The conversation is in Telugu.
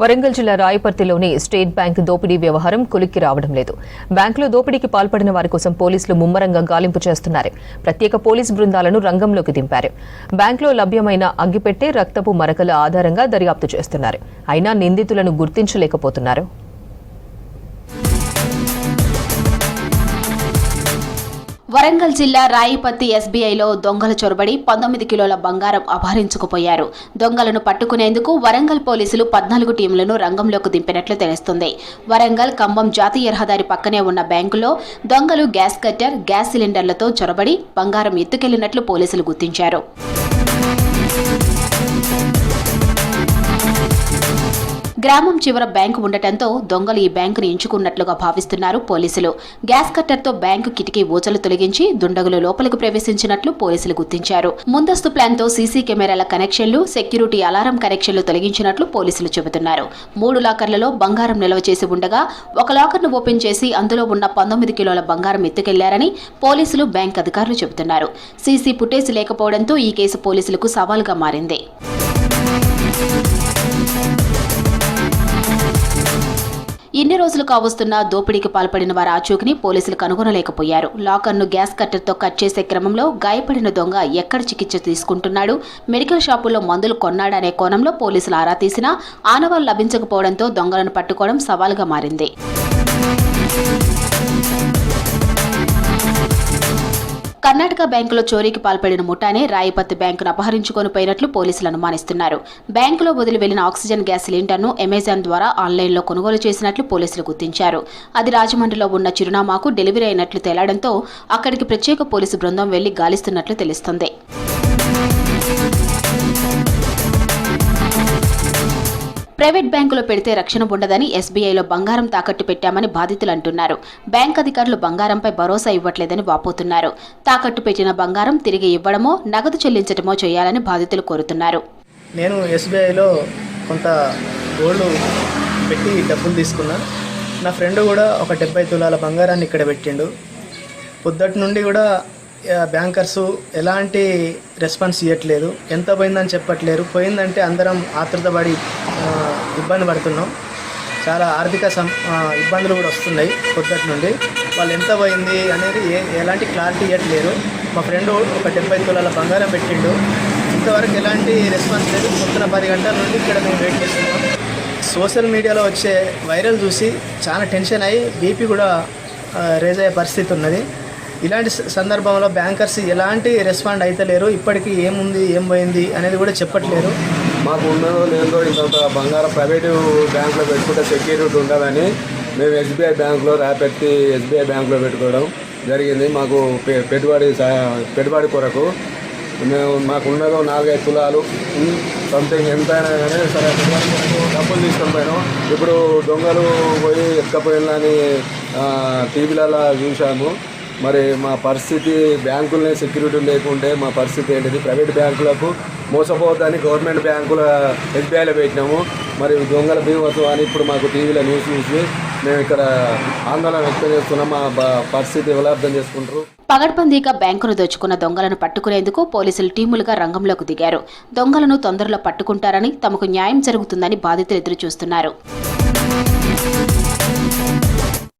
వరంగల్ జిల్లా రాయపర్తిలోని స్టేట్ బ్యాంక్ దోపిడీ వ్యవహారం కొలిక్కి రావడం లేదు. బ్యాంకులో దోపిడీకి పాల్పడిన వారి కోసం పోలీసులు ముమ్మరంగా గాలింపు చేస్తున్నారు. ప్రత్యేక పోలీసు బృందాలను రంగంలోకి దింపారు. బ్యాంకులో లభ్యమైన అగ్గిపెట్టె, రక్తపు మరకల ఆధారంగా దర్యాప్తు చేస్తున్నారు. అయినా నిందితులను గుర్తించలేకపోతున్నారు. వరంగల్ జిల్లా రాయపర్తి ఎస్బీఐలో దొంగల చొరబడి 19 కిలోల బంగారం అపహరించుకుపోయారు. దొంగలను పట్టుకునేందుకు వరంగల్ పోలీసులు 14 టీంలను రంగంలోకి దింపినట్లు తెలుస్తుంది. వరంగల్ కంబం జాతీయ రహదారి పక్కనే ఉన్న బ్యాంకులో దొంగలు గ్యాస్ కట్టర్, గ్యాస్ సిలిండర్లతో చొరబడి బంగారం ఎత్తుకెళ్లినట్లు పోలీసులు గుర్తించారు. గ్రామం చివర బ్యాంకు ఉండటంతో దొంగలు ఈ బ్యాంకును ఎంచుకున్నట్లుగా భావిస్తున్నారు పోలీసులు. గ్యాస్ కట్టర్తో బ్యాంకు కిటికీ ఊచలు తొలగించి దుండగులు లోపలికి ప్రవేశించినట్లు పోలీసులు గుర్తించారు. ముందస్తు ప్లాన్తో సీసీ కెమెరాల కనెక్షన్లు, సెక్యూరిటీ అలారం కనెక్షన్లు తొలగించినట్లు పోలీసులు చెబుతున్నారు. 3 లాకర్లలో బంగారం నిల్వ చేసి ఉండగా ఒక లాకర్ను ఓపెన్ చేసి అందులో ఉన్న 19 కిలోల బంగారం ఎత్తుకెళ్లారని పోలీసులు, బ్యాంక్ అధికారులు చెబుతున్నారు. సీసీ ఫుటేజ్ లేకపోవడంతో ఈ కేసు పోలీసులకు సవాల్గా మారింది. ఇన్ని రోజులు కావస్తున్న దోపిడీకి పాల్పడిన వారి ఆచూకీని పోలీసులు కనుగొనలేకపోయారు. లాకర్ను గ్యాస్ కట్టర్తో కట్ చేసే క్రమంలో గాయపడిన దొంగ ఎక్కడ చికిత్స తీసుకుంటున్నాడు, మెడికల్ షాపుల్లో మందులు కొన్నాడనే కోణంలో పోలీసులు ఆరా తీసినా ఆనవాళ్లు లభించకపోవడంతో దొంగలను పట్టుకోవడం సవాలుగా మారింది. కర్ణాటక బ్యాంకులో చోరీకి పాల్పడిన ముఠానే రాయపర్తి బ్యాంకును అపహరించుకొని పోయినట్లు పోలీసులు అనుమానిస్తున్నారు. బ్యాంకులో వదిలి వెళ్లిన ఆక్సిజన్ గ్యాస్ సిలిండర్ను అమెజాన్ ద్వారా ఆన్లైన్లో కొనుగోలు చేసినట్లు పోలీసులు గుర్తించారు. అది రాజమండ్రిలో ఉన్న చిరునామాకు డెలివరీ అయినట్లు తేలడంతో అక్కడికి ప్రత్యేక పోలీసు బృందం వెళ్లి గాలిస్తున్నట్లు తెలుస్తోంది. ప్రైవేట్ బ్యాంకులో పెడితే రక్షణ ఉండదని ఎస్బీఐలో బంగారం తాకట్టు పెట్టామని బాధితులు అంటున్నారు. బ్యాంక్ అధికారులు బంగారంపై భరోసా ఇవ్వట్లేదని వాపోతున్నారు. తాకట్టు పెట్టిన బంగారం తిరిగి ఇవ్వడమో, నగదు చెల్లించడమో చేయాలని బాధితులు కోరుతున్నారు. నేను ఎస్బీఐలో కొంత గోల్డ్ పెట్టి డబ్బులు తీసుకున్నా. నా ఫ్రెండ్ కూడా ఒక 70 తులాల బంగారాన్ని ఇక్కడ పెట్టిండు. పొద్దుటి నుండి కూడా బ్యాంకర్సు ఎలాంటి రెస్పాన్స్ ఇవ్వట్లేదు. ఎంత పోయిందని చెప్పట్లేరు. పోయిందంటే అందరం ఆతృతపడి ఇబ్బంది పడుతున్నాం. చాలా ఆర్థిక ఇబ్బందులు కూడా వస్తున్నాయి. పొద్దుటి నుండి వాళ్ళు ఎంత పోయింది అనేది ఎలాంటి క్లారిటీ ఇవ్వట్లేరు. మా ఫ్రెండ్ ఒక 70 తులాల బంగారం పెట్టిండు. ఇంతవరకు ఎలాంటి రెస్పాన్స్ లేదు. పొద్దున 10 గంటల నుండి ఇక్కడ మేము వెయిట్ చేస్తున్నాం. సోషల్ మీడియాలో వచ్చే వైరల్ చూసి చాలా టెన్షన్ అయ్యి బీపీ కూడా రేజ్ అయ్యే పరిస్థితి ఉన్నది. ఇలాంటి సందర్భంలో బ్యాంకర్స్ ఎలాంటి రెస్పాండ్ అవుతలేరు. ఇప్పటికీ ఏముంది, ఏం పోయింది అనేది కూడా చెప్పట్లేరు. మాకు ఉన్నదో లేదో ఇంత బంగారం ప్రైవేటు బ్యాంకులో పెట్టుకుంటే సెక్యూరిటీ ఉండదని మేము ఎస్బీఐ బ్యాంకులో రాయపర్తి ఎస్బీఐ బ్యాంకులో పెట్టుకోవడం జరిగింది. మాకు పెట్టుబడి కొరకు మాకు ఉన్నదో 4-5 తులాలు సంథింగ్ ఎంతైనా కానీ సరే డబ్బులు తీసుకొని పోయినాం. ఇప్పుడు దొంగలు పోయి ఎక్కపోయినని టీవీలలో చూసాము. మరి మా పరిస్థితి బ్యాంకులనే సెక్యూరిటీ లేకుంటే మా పరిస్థితి ఏంటిది? ప్రైవేట్ బ్యాంకులకు మోసపోవద్దని గవర్నమెంట్ బ్యాంకుల ఎస్బీఐలో పెట్టినాము. మరి దొంగల బీభత్సం అని ఇప్పుడు మాకు టీవీలో న్యూస్ చూసి మేము ఇక్కడ ఆందోళన వ్యక్తం చేస్తున్నాం. మా పరిస్థితి ఎవరు అర్థం చేసుకుంటారు? పగడ్బందీగా బ్యాంకును దోచుకున్న దొంగలను పట్టుకునేందుకు పోలీసులు టీములుగా రంగంలోకి దిగారు. దొంగలను తొందరలో పట్టుకుంటారని, తమకు న్యాయం జరుగుతుందని బాధితులు ఎదురు చూస్తున్నారు.